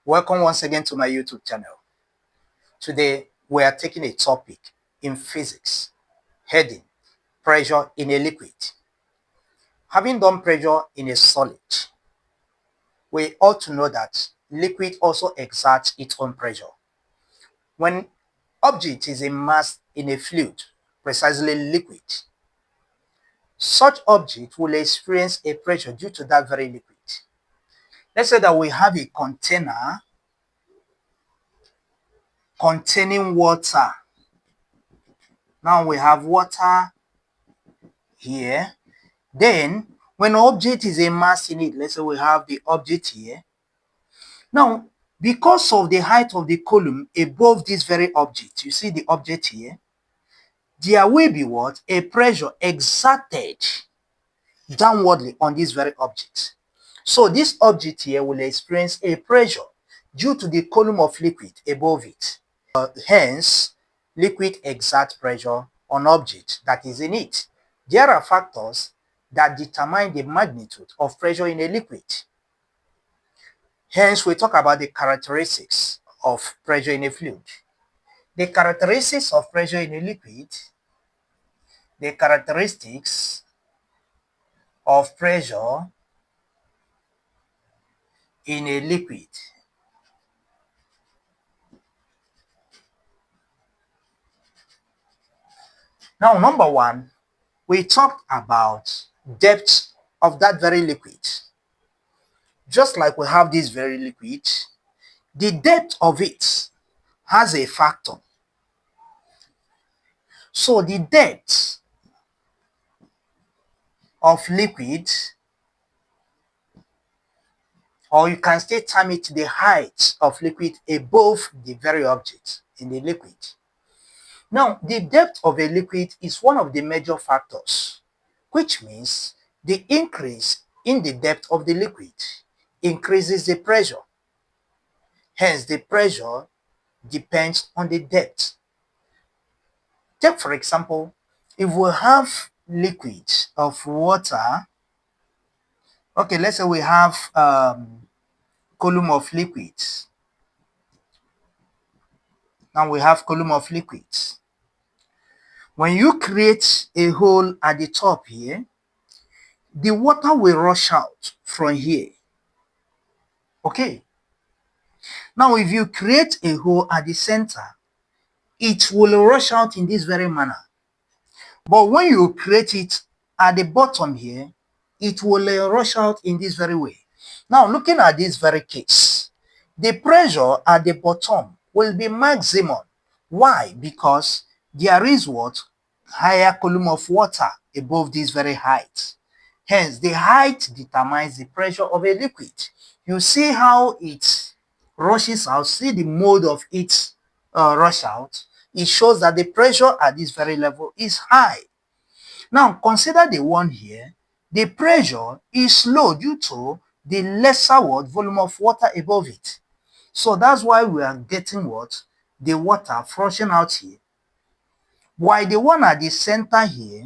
Welcome once again to my YouTube channel. Today we are taking a topic in physics, heading pressure in a liquid. Having done pressure in a solid, we ought to know that liquid also exerts its own pressure. When object is a mass in a fluid, precisely liquid, such object will experience a pressure due to that very liquid. Let's say that we have a container containing water. Now we have water here. Then when object is a mass in it, let's say we have the object here. Now, because of the height of the column above this very object, you see the object here, there will be what? A pressure exerted downwardly on this very object. So this object here will experience a pressure due to the column of liquid above it. Hence, liquid exerts pressure on object that is in it. There are factors that determine the magnitude of pressure in a liquid. Hence, we talk about the characteristics of pressure in a fluid. The characteristics of pressure in a liquid, the characteristics of pressure in a liquid. Now, number one, we talked about depth of that very liquid. Just like we have this very liquid, the depth of it has a factor. So the depth of liquid, or you can still term it the height of liquid above the very object in the liquid. Now, the depth of a liquid is one of the major factors, which means the increase in the depth of the liquid increases the pressure. Hence, the pressure depends on the depth. Take, for example, if we have liquid of water, okay, let's say we have column of liquids. Now we have column of liquids. When you create a hole at the top here, the water will rush out from here. Okay. Now, if you create a hole at the center, it will rush out in this very manner. But when you create it at the bottom here, it will rush out in this very way. Now, looking at this very case, the pressure at the bottom will be maximum. Why? Because there is what? Higher column of water above this very height. Hence, the height determines the pressure of a liquid. You see how it rushes out. See the mode of its rush out. It shows that the pressure at this very level is high. Now, consider the one here. The pressure is low due to the lesser volume of water above it. So that's why we are getting what? The water flushing out here. While the one at the center here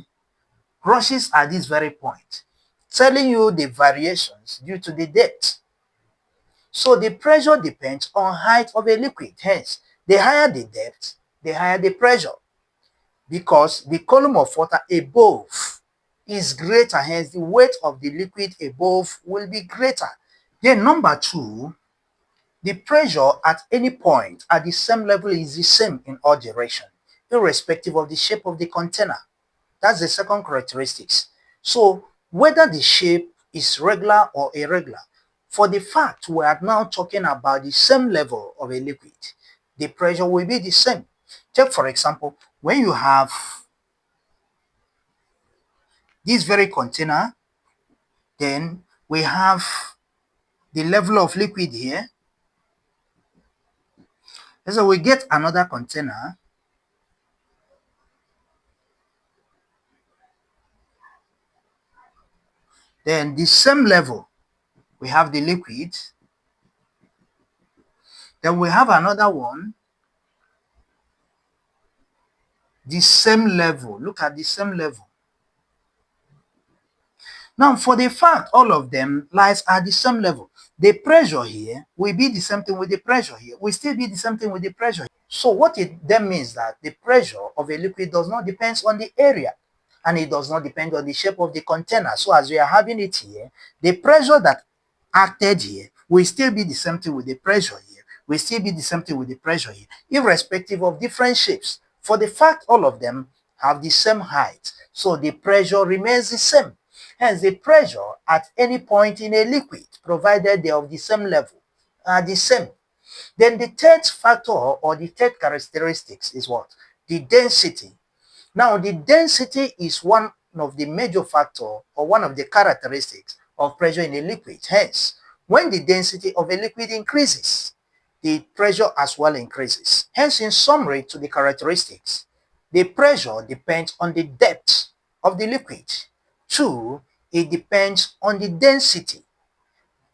rushes at this very point, telling you the variations due to the depth. So the pressure depends on height of a liquid. Hence, the higher the depth, the higher the pressure. Because the column of water above is greater, hence the weight of the liquid above will be greater. Then number two, the pressure at any point at the same level is the same in all direction, irrespective of the shape of the container. That's the second characteristics. So whether the shape is regular or irregular, for the fact we are now talking about the same level of a liquid, the pressure will be the same. Take for example, when you have this very container, then we have the level of liquid here. So we get another container. Then the same level, we have the liquid. Then we have another one. The same level. Look at the same level. Now, for the fact all of them lies at the same level, the pressure here will be the same thing with the pressure here. Will still be the same thing with the pressure. So what it then means that the pressure of a liquid does not depend on the area, and it does not depend on the shape of the container. So as we are having it here, the pressure that acted here will still be the same thing with the pressure here, will still be the same thing with the pressure here, irrespective of different shapes. For the fact all of them have the same height, so the pressure remains the same. Hence, the pressure at any point in a liquid, provided they are of the same level, are the same. Then the third factor or the third characteristics is what? The density. Now, the density is one of the major factor or one of the characteristics of pressure in a liquid. Hence, when the density of a liquid increases, the pressure as well increases. Hence, in summary to the characteristics, the pressure depends on the depth of the liquid. 2, it depends on the density.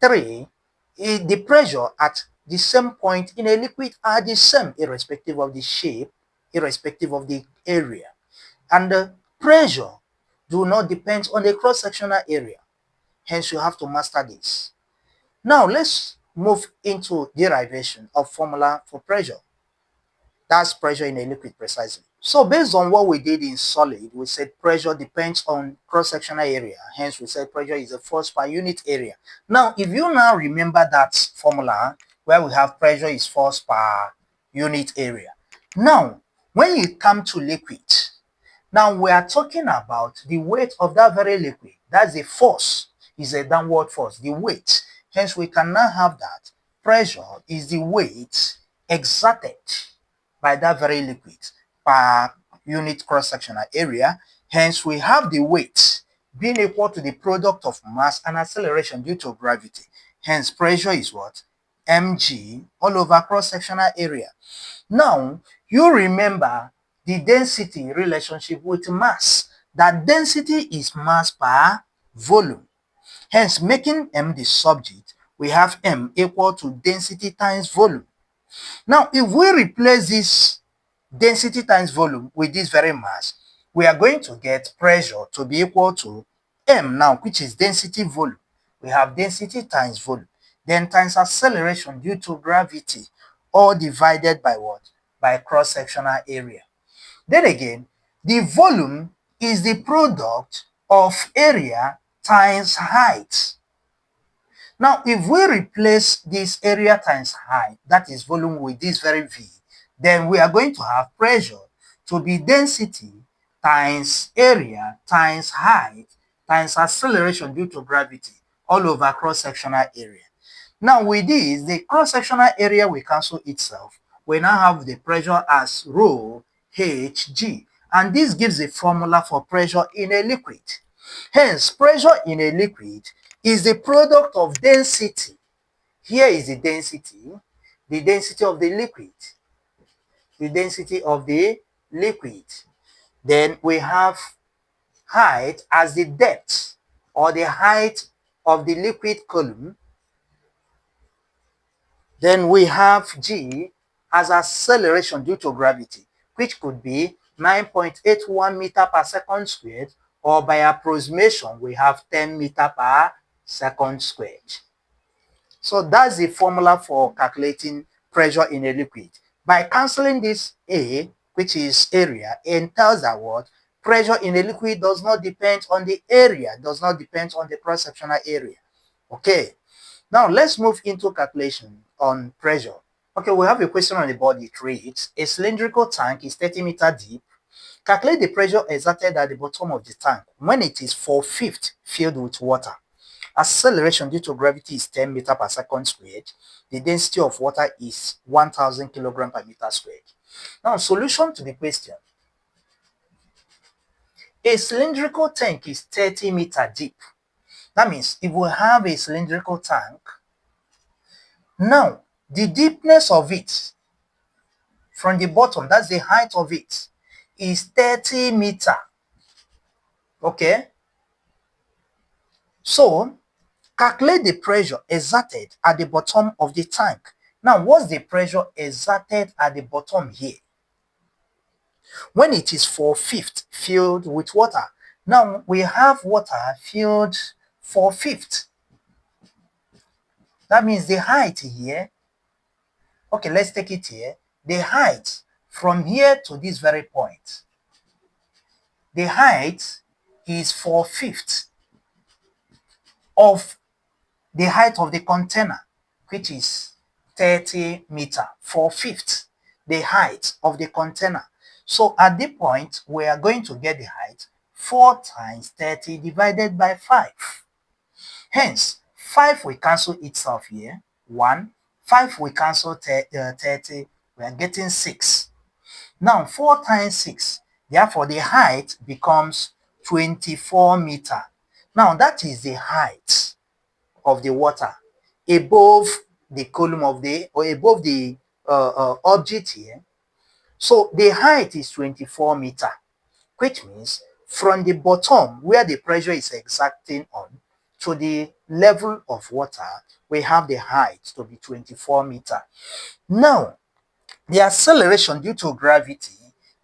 3, the pressure at the same point in a liquid are the same irrespective of the shape, irrespective of the area. And the pressure do not depend on the cross-sectional area. Hence, you have to master this. Now, let's move into derivation of formula for pressure. That's pressure in a liquid precisely. So based on what we did in solid, we said pressure depends on cross-sectional area. Hence, we said pressure is a force per unit area. Now, if you now remember that formula where we have pressure is force per unit area. Now, when you come to liquid, now we are talking about the weight of that very liquid. That's the force, is a downward force, the weight. Hence, we can now have that pressure is the weight exerted by that very liquid per unit cross-sectional area. Hence, we have the weight being equal to the product of mass and acceleration due to gravity. Hence, pressure is what? Mg all over cross-sectional area. Now, you remember the density relationship with mass. That density is mass per volume. Hence, making M the subject, we have M equal to density times volume. Now, if we replace this density times volume with this very mass, we are going to get pressure to be equal to M now, which is density volume. We have density times volume, then times acceleration due to gravity, all divided by what? By cross-sectional area. Then again, the volume is the product of area times height. Now, if we replace this area times height, that is volume, with this very V, then we are going to have pressure to be density times area times height times acceleration due to gravity all over cross-sectional area. Now, with this, the cross-sectional area will cancel itself. We now have the pressure as rho Hg, and this gives a formula for pressure in a liquid. Hence, pressure in a liquid is the product of density. Here is the density of the liquid, the density of the liquid. Then we have height as the depth or the height of the liquid column. Then we have G as acceleration due to gravity, which could be 9.81 meter per second squared, or by approximation, we have 10 meter per second squared. So that's the formula for calculating pressure in a liquid. By cancelling this A, which is area, and tells that what? Pressure in a liquid does not depend on the area, does not depend on the cross-sectional area. Okay. Now let's move into calculation on pressure. Okay, we have a question on the board. It reads, a cylindrical tank is 30 meters deep. Calculate the pressure exerted at the bottom of the tank when it is 4/5 filled with water. Acceleration due to gravity is 10 meters per second squared. The density of water is 1000 kilograms per meter squared. Now, solution to the question. A cylindrical tank is 30 meters deep. That means if we have a cylindrical tank, now the deepness of it from the bottom, that's the height of it, is 30 meters. Okay? So, calculate the pressure exerted at the bottom of the tank. Now, what's the pressure exerted at the bottom here? When it is 4/5 filled with water. Now, we have water filled 4/5. That means the height here, okay, let's take it here. The height from here to this very point, the height is 4/5 of the height of the container, which is 30 meter, 4/5 the height of the container. So at the point, we are going to get the height 4 times 30 divided by 5. Hence, 5 will cancel itself here, 1. 5 will cancel 30, we are getting 6. Now, 4 times 6, therefore the height becomes 24 meter. Now, that is the height of the water above the column of the, or above the object here. So the height is 24 meter, which means from the bottom where the pressure is exacting on to the level of water, we have the height to be 24 meter. Now, the acceleration due to gravity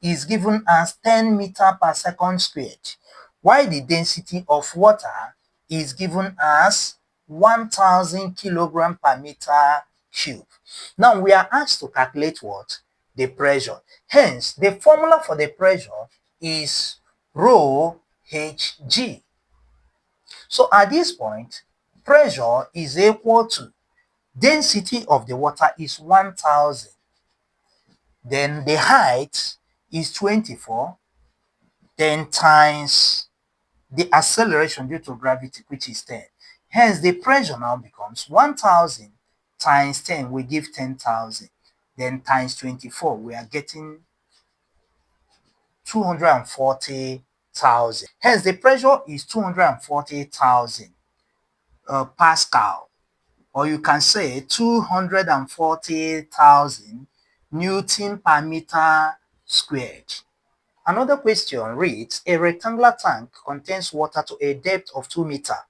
is given as 10 meter per second squared, while the density of water is given as 1000 kilogram per meter cube. Now we are asked to calculate what? The pressure. Hence, the formula for the pressure is rho Hg. So at this point, pressure is equal to density of the water is 1000. Then the height is 24, then times the acceleration due to gravity, which is 10. Hence, the pressure now becomes 1000 times 10, we give 10,000. Then times 24, we are getting 240,000. Hence, the pressure is 240,000 Pascal, or you can say 240,000 Newton per meter squared. Another question reads, a rectangular tank contains water to a depth of 2 meters.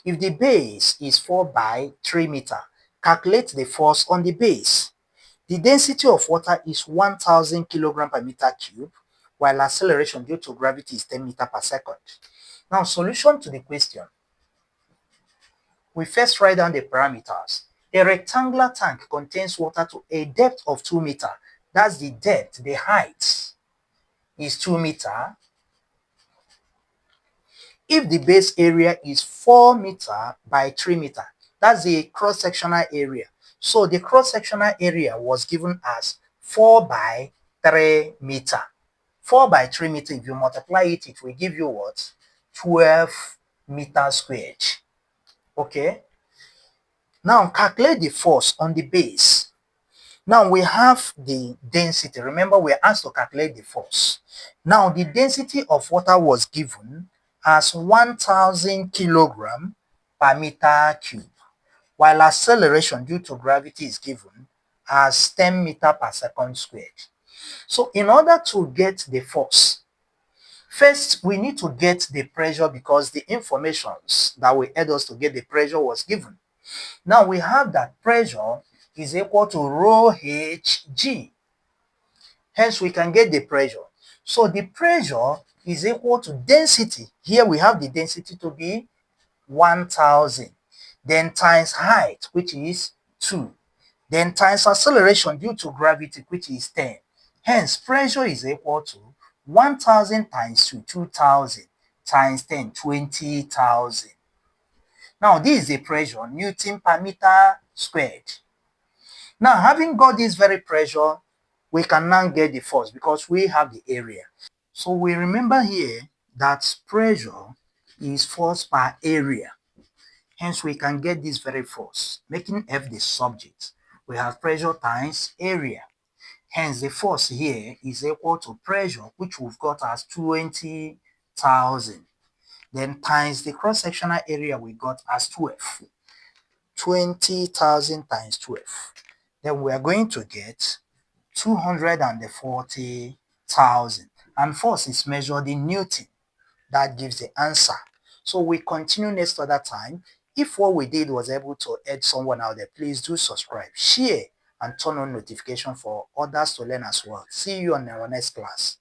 If the base is 4 by 3 meters, calculate the force on the base. The density of water is 1000 kilogram per meter cube, while acceleration due to gravity is 10 meters per second. Now, solution to the question. We first write down the parameters. A rectangular tank contains water to a depth of 2 meters. That's the depth, the height is 2 meters. If the base area is 4 meter by 3 meter, that's the cross-sectional area. So the cross-sectional area was given as 4 by 3 meter. 4 by 3 meter, if you multiply it, it will give you what? 12 meters squared. Okay. Now calculate the force on the base. Now we have the density. Remember, we are asked to calculate the force. Now the density of water was given as 1000 kilogram per meter cube, while acceleration due to gravity is given as 10 meter per second squared. So in order to get the force, first we need to get the pressure, because the informations that will aid us to get the pressure was given. Now we have that pressure is equal to rho Hg. Hence, we can get the pressure. So the pressure is equal to density. Here we have the density to be 1000. Then times height, which is 2. Then times acceleration due to gravity, which is 10. Hence, pressure is equal to 1000 times 2, 2000, times 10, 20,000. Now, this is the pressure, Newton per meter squared. Now, having got this very pressure, we can now get the force because we have the area. So we remember here that pressure is force per area. Hence, we can get this very force, making F the subject. We have pressure times area. Hence, the force here is equal to pressure, which we've got as 20,000. Then times the cross-sectional area we got as 12. 20,000 times 12. Then we are going to get 240,000. And force is measured in Newton. That gives the answer. So we continue next other time. If what we did was able to aid someone out there, please do subscribe, share, and turn on notification for others to learn as well. See you on our next class.